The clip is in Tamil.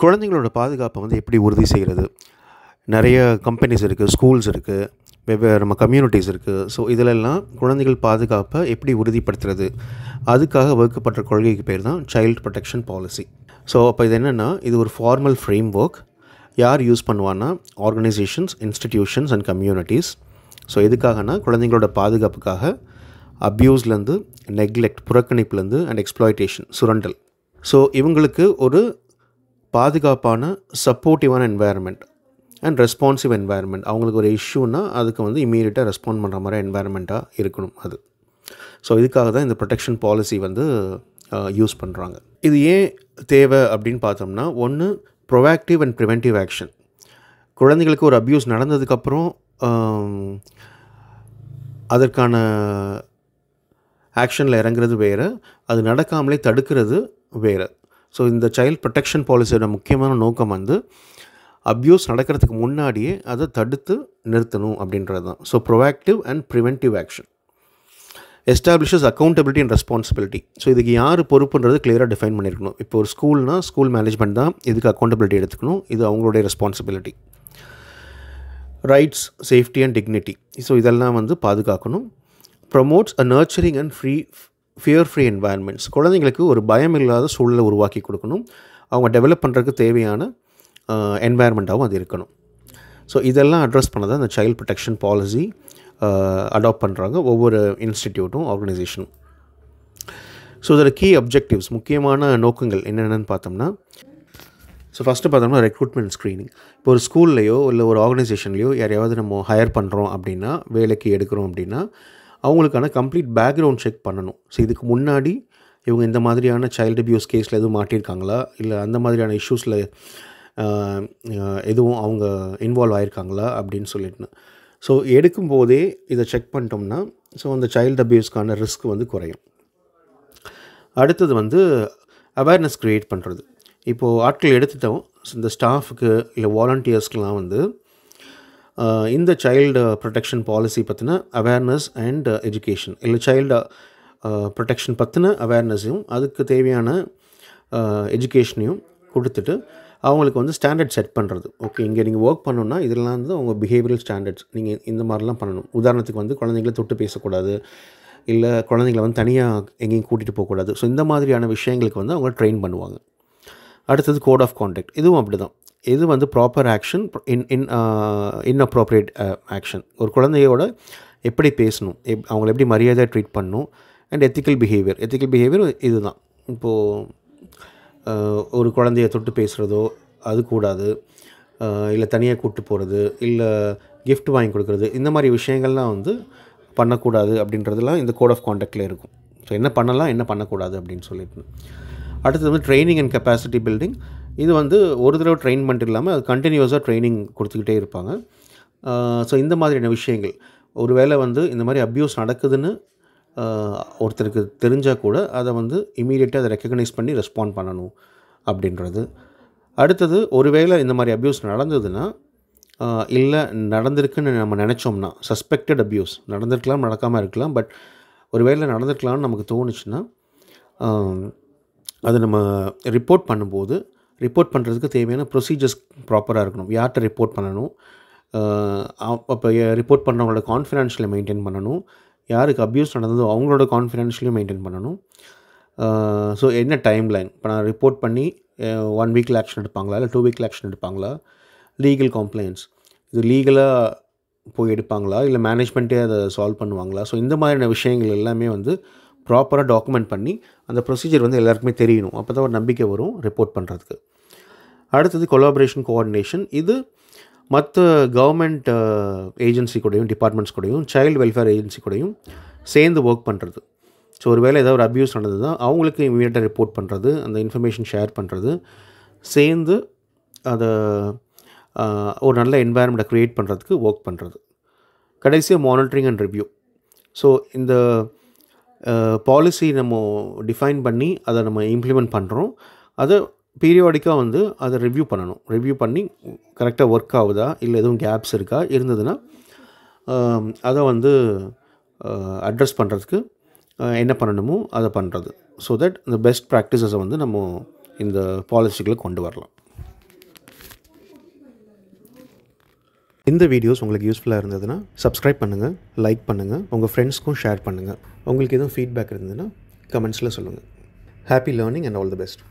குழந்தைங்களோட பாதுகாப்பை வந்து எப்படி உறுதி செய்கிறது? நிறைய கம்பெனிஸ் இருக்குது, ஸ்கூல்ஸ் இருக்குது, வெவ்வேறு நம்ம கம்யூனிட்டிஸ் இருக்குது. ஸோ இதிலெல்லாம் குழந்தைகள் பாதுகாப்பை எப்படி உறுதிப்படுத்துறது? அதுக்காக வகுக்கப்பட்ட கொள்கைக்கு பேர் தான் சைல்டு ப்ரொடெக்ஷன் பாலிசி. ஸோ அப்போ இது என்னென்னா, இது ஒரு ஃபார்மல் ஃப்ரேம் ஒர்க். யார் யூஸ் பண்ணுவான்னா organisations, institutions and communities. So எதுக்காகனா குழந்தைங்களோட பாதுகாப்புக்காக அப்யூஸ்லேருந்து, நெக்லெக்ட், புறக்கணிப்புலேருந்து அண்ட் எக்ஸ்ப்ளாய்டேஷன், சுரண்டல். ஸோ இவங்களுக்கு ஒரு பாதுகாப்பான சப்போர்ட்டிவான என்வாயர்மெண்ட் அண்ட் ரெஸ்பான்சிவ் என்வாயர்மெண்ட். அவங்களுக்கு ஒரு இஷ்யூனா அதுக்கு வந்து இம்மீடியட்டாக ரெஸ்பாண்ட் பண்ணுற மாதிரி என்வாயர்மெண்ட்டாக இருக்கணும் அது. ஸோ இதுக்காக தான் இந்த ப்ரொடெக்ஷன் பாலிசி வந்து யூஸ் பண்ணுறாங்க. இது ஏன் தேவை அப்படின்னு பார்த்தோம்னா, ஒன்று ப்ரொஆக்டிவ் அண்ட் ப்ரிவென்டிவ் ஆக்ஷன். குழந்தைங்களுக்கு ஒரு அப்யூஸ் நடந்ததுக்கப்புறம் அதற்கான ஆக்ஷனில் இறங்குறது வேறு, அது நடக்காமலே தடுக்கிறது வேறு. ஸோ இந்த சைல்ட் ப்ரொடெக்ஷன் பாலிசியோட முக்கியமான நோக்கம் வந்து அப்யூஸ் நடக்கிறதுக்கு முன்னாடியே அதை தடுத்து நிறுத்தணும் அப்படின்றது தான். So proactive and preventive action establishes accountability and responsibility. So இதுக்கு யார் பொறுப்புன்றது கிளியராக டிஃபைன் பண்ணியிருக்கணும். இப்போ ஒரு ஸ்கூல்னால் ஸ்கூல் மேனேஜ்மெண்ட் தான் இதுக்கு அக்கௌண்டபிலிட்டி எடுத்துக்கணும், இது அவங்களுடைய responsibility. Rights, safety and dignity. So இதெல்லாம் வந்து பாதுகாக்கணும். Promotes a nurturing and fear free environments. குழந்தைங்களுக்கு ஒரு பயம் இல்லாத சூழலை உருவாக்கி கொடுக்கணும். அவங்க டெவலப் பண்ணுறதுக்கு தேவையான என்வாயர்மெண்ட்டாகவும் அது இருக்கணும். ஸோ இதெல்லாம் அட்ரஸ் பண்ண தான் இந்த சைல்ட் ப்ரொடெக்ஷன் பாலிசி அடாப்ட் பண்ணுறாங்க ஒவ்வொரு இன்ஸ்டிடியூட்டும், ஆர்கனைசேஷனும். ஸோ இதோட கீ அப்ஜெக்டிவ்ஸ், முக்கியமான நோக்கங்கள் என்னென்னு பார்த்தோம்னா, ஸோ ஃபஸ்ட்டு பார்த்தோம்னா ரெக்ரூட்மெண்ட் ஸ்க்ரீனிங். இப்போ ஒரு ஸ்கூல்லையோ இல்லை ஒரு ஆர்கனைசேஷன்லையோ யாரையாவது நம்ம ஹையர் பண்ணுறோம் அப்படின்னா, வேலைக்கு எடுக்கிறோம் அப்படின்னா, அவங்களுக்கான கம்ப்ளீட் பேக்ரவுண்ட் செக் பண்ணணும். ஸோ இதுக்கு முன்னாடி இவங்க இந்த மாதிரியான சைல்டு அபியூஸ் கேஸில் எதுவும் மாட்டியிருக்காங்களா, இல்லை அந்த மாதிரியான இஷ்யூஸில் எதுவும் அவங்க இன்வால்வ் ஆகியிருக்காங்களா அப்படின்னு சொல்லிட்டு. ஸோ எடுக்கும்போதே இதை செக் பண்ணிட்டோம்னா, ஸோ அந்த சைல்டு அபியூஸ்க்கான ரிஸ்க் வந்து குறையும். அடுத்தது வந்து அவேர்னஸ் க்ரியேட் பண்ணுறது. இப்போது ஆட்கள் எடுத்துட்டோம், இந்த ஸ்டாஃபுக்கு இல்லை வாலண்டியர்ஸ்க்கெலாம் வந்து இந்த சைல்டு ப்ரொடெக்ஷன் பாலிசி பற்றின அவேர்னஸ் அண்ட் எஜுகேஷன், இல்லை சைல்டு ப்ரொடெக்ஷன் பற்றின அவேர்னஸையும் அதுக்கு தேவையான எஜுகேஷனையும் கொடுத்துட்டு அவங்களுக்கு வந்து ஸ்டாண்டர்ட் செட் பண்ணுறது. ஓகே, இங்கே நீங்கள் ஒர்க் பண்ணணுன்னா இதெல்லாம் வந்து அவங்க பிஹேவியரல் ஸ்டாண்டர்ட்ஸ், நீங்கள் இந்த மாதிரிலாம் பண்ணணும். உதாரணத்துக்கு வந்து குழந்தைங்கள தொட்டு பேசக்கூடாது, இல்லை குழந்தைங்கள வந்து தனியாக எங்கேயும் கூட்டிகிட்டு போகக்கூடாது. ஸோ இந்த மாதிரியான விஷயங்களுக்கு வந்து அவங்க ட்ரெயின் பண்ணுவாங்க. அடுத்தது கோட் ஆஃப் கான்டக்ட். இதுவும் அப்படி தான். இது வந்து ப்ராப்பர் ஆக்ஷன், இன்அப்ரோப்ரியேட் ஆக்ஷன். ஒரு குழந்தையோட எப்படி பேசணும், அவங்கள எப்படி மரியாதையாக ட்ரீட் பண்ணணும், அண்ட் எத்திக்கல் பிஹேவியர் இது தான். இப்போது ஒரு குழந்தைய தொட்டு பேசுகிறதோ அது கூடாது, இல்லை தனியாக கூப்பிட்டு போகிறது, இல்லை கிஃப்ட் வாங்கி கொடுக்குறது, இந்த மாதிரி விஷயங்கள்லாம் வந்து பண்ணக்கூடாது அப்படின்றதுலாம் இந்த கோட் ஆஃப் கான்டக்டில் இருக்கும். ஸோ என்ன பண்ணலாம், என்ன பண்ணக்கூடாது அப்படின்னு சொல்லிட்டு. அடுத்தது வந்து ட்ரைனிங் அண்ட் கெப்பாசிட்டி பில்டிங். இது வந்து ஒரு தடவை ட்ரெயின் பண்ணிட்டு இல்லாமல் அது கண்டினியூஸாக ட்ரைனிங் கொடுத்துக்கிட்டே இருப்பாங்க. ஸோ இந்த மாதிரியான விஷயங்கள், ஒரு வேளை வந்து இந்த மாதிரி அப்யூஸ் நடக்குதுன்னு ஒருத்தருக்கு தெரிஞ்சால் கூட அதை வந்து இமீடியட்டாக அதை ரெக்கக்னைஸ் பண்ணி ரெஸ்பாண்ட் பண்ணணும் அப்படின்றது. அடுத்தது, ஒருவேளை இந்த மாதிரி அப்யூஸ் நடந்ததுன்னா, இல்லை நடந்திருக்குன்னு நம்ம நினச்சோம்னா, சஸ்பெக்டட் அப்யூஸ் நடந்திருக்கலாம், நடக்காமல் இருக்கலாம், பட் ஒருவேளை நடந்திருக்கலாம்னு நமக்கு தோணுச்சுன்னா, அதை நம்ம ரிப்போர்ட் பண்ணும்போது ரிப்போர்ட் பண்ணுறதுக்கு தேவையான ப்ரொசீஜர்ஸ் ப்ராப்பராக இருக்கணும். யார்கிட்ட ரிப்போர்ட் பண்ணணும், அப்போ ரிப்போர்ட் பண்ணுறவங்களோட கான்ஃபிடென்ஷியலை மெயின்டைன் பண்ணணும், யாருக்கு அப்யூஸ் நடந்ததோ அவங்களோட கான்ஃபிடென்ஷியலையும் மெயின்டைன் பண்ணணும். ஸோ என்ன டைம் லைன், இப்போ நான் ரிப்போர்ட் பண்ணி 1 வீக்கில் ஆக்ஷன் எடுப்பாங்களா, இல்லை 2 வீக்கில் ஆக்ஷன் எடுப்பாங்களா, லீகல் கம்ப்ளைண்ட்ஸ் இது லீகலாக போய் எடுப்பாங்களா, இல்லை மேனேஜ்மெண்ட்டே அதை சால்வ் பண்ணுவாங்களா. ஸோ இந்த மாதிரியான விஷயங்கள் எல்லாமே வந்து ப்ராப்பராக டாக்குமெண்ட் பண்ணி அந்த ப்ரொசீஜர் வந்து எல்லாருக்குமே தெரியணும். அப்போ தான் ஒரு நம்பிக்கை வரும் ரிப்போர்ட் பண்ணுறதுக்கு. அடுத்தது கொலாபரேஷன், கோஆர்டினேஷன். இது மற்ற கவர்மெண்ட் ஏஜென்சி கூடயும், டிபார்ட்மெண்ட்ஸ் கூடயும், சைல்டு வெல்ஃபேர் ஏஜென்சி கூடயும் சேர்ந்து ஒர்க் பண்ணுறது. ஸோ ஒரு வேளை ஏதாவது ஒரு அப்யூஸ் நடந்தது தான் அவங்களுக்கு இமீடியட்டாக ரிப்போர்ட் பண்ணுறது, அந்த இன்ஃபர்மேஷன் ஷேர் பண்ணுறது, சேர்ந்து அதை ஒரு நல்ல என்வாயர்மெண்ட்டை க்ரியேட் பண்ணுறதுக்கு ஒர்க் பண்ணுறது. கடைசியாக மானிட்டரிங் அண்ட் ரிவ்யூ. ஸோ இந்த பாலிசி நம்ம டிஃபைன் பண்ணி அதை நம்ம இம்ப்ளிமெண்ட் பண்ணுறோம். அதை பீரியாடிக்காக வந்து அதை ரிவ்யூ பண்ணணும். ரிவ்யூ பண்ணி கரெக்டாக ஒர்க் ஆகுதா, இல்லை எதுவும் கேப்ஸ் இருக்கா, இருந்ததுன்னா அதை வந்து அட்ரஸ் பண்ணுறதுக்கு என்ன பண்ணணுமோ அதை பண்ணுறது. ஸோ தட் இந்த பெஸ்ட் ப்ராக்டிசஸை வந்து நம்ம இந்த பாலிசிக்குள்ளே கொண்டு வரலாம். இந்த வீடியோஸ் உங்களுக்கு யூஸ்ஃபுல்லாக இருந்ததுன்னா சப்ஸ்கிரைப் பண்ணுங்கள், லைக் பண்ணுங்கள், உங்கள் ஃப்ரெண்ட்ஸ்க்கும் ஷேர் பண்ணுங்கள். உங்களுக்கு எதுவும் ஃபீட்பேக் இருந்ததுன்னா கமெண்ட்ஸில் சொல்லுங்கள். Happy learning and all the best.